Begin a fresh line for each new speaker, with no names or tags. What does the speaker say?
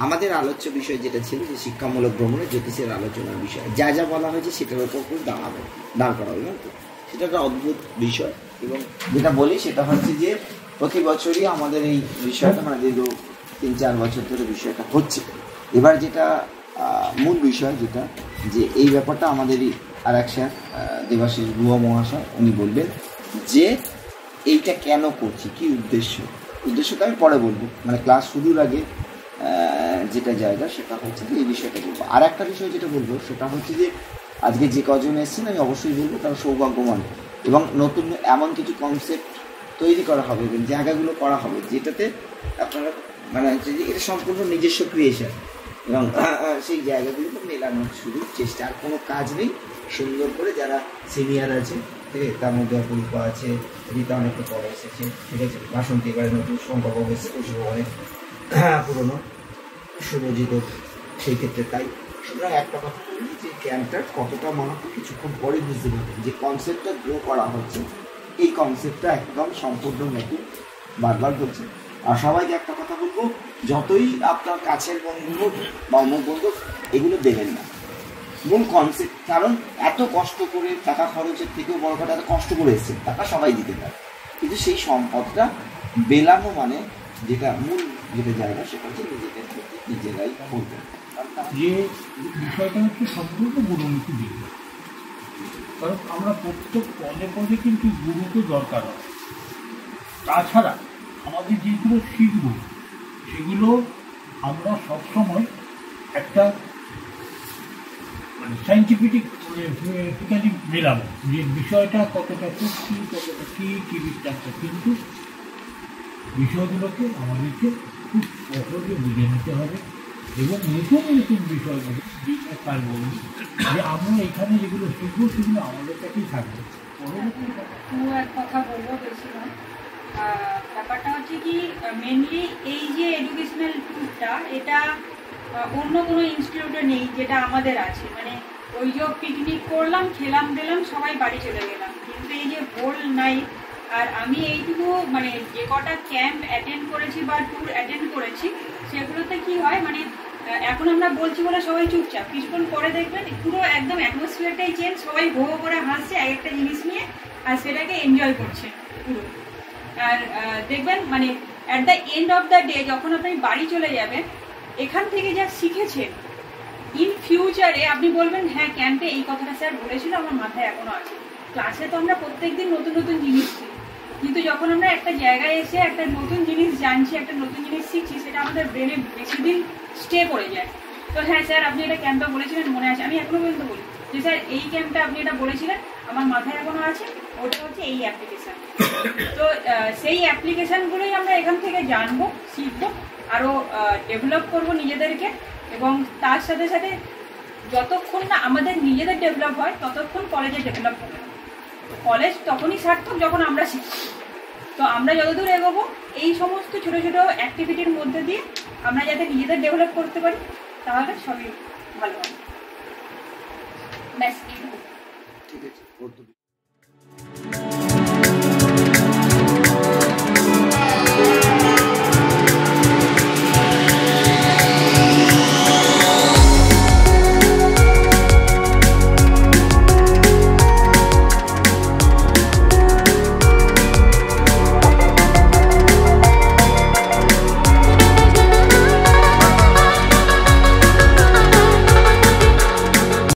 আমাদের আলোচ্য বিষয় যেটা ছিল যে শিক্ষামূলক ভ্রমণে জ্যোতিষের আলোচনার বিষয় যা যা বলা হয়েছে সেটার উপর খুব দাঁড় করা হবে, সেটা একটা অদ্ভুত বিষয়। এবং যেটা বলি সেটা হচ্ছে যে প্রতি বছরই আমাদের এই বিষয়টা মানে দীর্ঘ 3-4 বছর ধরে বিষয়টা হচ্ছে। এবার যেটা মূল বিষয় যেটা যে এই ব্যাপারটা আমাদেরই আর এক স্যার দেবাশিস গুহা মহাশয় উনি বলবেন যে এইটা কেন করছি, কি উদ্দেশ্যটা আমি পরে বলবো, মানে ক্লাস শুরুর আগে যেটা জায়গা সেটা হচ্ছে যে এই বিষয়টা বলবো। আর একটা বিষয় যেটা বলবো সেটা হচ্ছে যে আজকে যে কজন এসেছেন আমি অবশ্যই বলবো তারা সৌভাগ্যবান এবং নতুন এমন কিছু কনসেপ্ট তৈরি করা হবে এবং জায়গাগুলো করা হবে যেটাতে আপনারা মানে এটা সম্পূর্ণ নিজস্ব ক্রিয়েশন এবং সেই জায়গাগুলোকে মেলানোর শুধু চেষ্টা, আর কোনো কাজ নেই। সুন্দর করে যারা সিনিয়র আছে ঠিক আছে, তার মধ্যে অপূর্ব আছে, রীতা অনেকটা পরে এসেছে ঠিক আছে, বাসন্তী এবারে নতুন সংখ্যাবাবু এসেছে, ওইসব অনেক পুরোনো সুরজিত সেই ক্ষেত্রে। তাই সুতরাং একটা কথা বলি যে ক্যাম্পটার কতটা মাহাত্ম্য কিছুক্ষণ পরে বুঝতে পারবেন যে কনসেপ্টটা গ্রো করা হচ্ছে, এই কনসেপ্টটা একদম সম্পূর্ণ নতুন, বারবার বলছি। আর সবাইকে একটা কথা বলবো, যতই আপনার কাছের বন্ধু হোক বা অমুক বন্ধু এগুলো দেবেন না, মূল কনসেপ্ট। কারণ এত কষ্ট করে টাকা খরচের থেকেও বড় কথা এত কষ্ট করে এসছে, টাকা সবাই দিতে পারে, কিন্তু সেই সম্পদটা বেলানো মানে যেটা মূল যেটা জায়গা সেটা হচ্ছে নিজেরাই করবেন।
যে বিষয়টা হচ্ছে সম্পূর্ণ গুরুমুখী দিকে, কারণ আমরা প্রত্যেক পদে পদে কিন্তু গুরুকে দরকার হয়। তাছাড়া আমাদের যেগুলো শিখব সেগুলো আমরা সবসময় একটা মানে সাইন্টিফিক্যালি মেলাবো যে বিষয়টা কতটা সত্যি কতটা কি বিস্তারটা, কিন্তু বিষয়গুলোকে আমাদেরকে খুব সহজে বুঝে নিতে হবে এবং নতুন নতুন বিষয়গুলো তার বলুন যে আমরা এখানে যেগুলো শিখবো সেগুলো আমাদের কাছেই থাকবে।
এক কথা বলবো বেশি নয়, ব্যাপারটা হচ্ছে কি মেনলি এই যে এডুকেশনাল ট্যুরটা এটা অন্য কোনো ইনস্টিটিউটে নেই যেটা আমাদের আছে। মানে ওই যে পিকনিক করলাম, খেলাম দিলাম, সবাই বাড়ি চলে গেলাম, কিন্তু এই যে হোল নাইট। আর আমি এইটুকু মানে যে কটা ক্যাম্প অ্যাটেন্ড করেছি বা ট্যুর অ্যাটেন্ড করেছি সেগুলোতে কি হয় মানে এখন আমরা বলছি বলে সবাই চুপচাপ, কিছুক্ষণ পরে দেখবেন পুরো একদম অ্যাটমসফিয়ারটাই চেঞ্জ, সবাই ভো করে হাসছে এক একটা জিনিস নিয়ে আর সেটাকে এনজয় করছে পুরো। আর দেখবেন মানে at the end of the day যখন আপনি বাড়ি চলে যাবেন এখান থেকে যা শিখেছেন ইন ফিউচারে আপনি বলবেন হ্যাঁ ক্যাম্পে এই কথাটা স্যার বলেছিল আমার মাথায় এখনো আছে। ক্লাসে তো আমরা প্রত্যেকদিন নতুন নতুন জিনিস শিখি, কিন্তু যখন আমরা একটা জায়গায় এসে একটা নতুন জিনিস জানছি, একটা নতুন জিনিস শিখছি, সেটা আমাদের ব্রেনে বেশি দিন স্টে করে যায়। তো হ্যাঁ স্যার আপনি এটা ক্যাম্পটা বলেছিলেন মনে আছে, আমি এখনো পর্যন্ত বলি যে স্যার এই ক্যাম্পটা আপনি এটা বলেছিলেন আমার মাথায় এখনো আছে, ওটা হচ্ছে এই অ্যাপ্লিকেশান। তো সেই অ্যাপ্লিকেশানগুলোই আমরা এখান থেকে জানবো, শিখবো, আরও ডেভেলপ করবো নিজেদেরকে। এবং তার সাথে সাথে যতক্ষণ না আমাদের নিজেদের ডেভেলপ হয় ততক্ষণ কলেজে ডেভেলপ হবে না। কলেজ তখনই সার্থক যখন আমরা শিখি। তো আমরা যতদূর এগোবো এই সমস্ত ছোটো ছোটো অ্যাক্টিভিটির মধ্যে দিয়ে আমরা যাতে নিজেদের ডেভেলপ করতে পারি তাহলে সবই ভালো হবে। ব্যাস এইটুকু।
ঠিক আছে।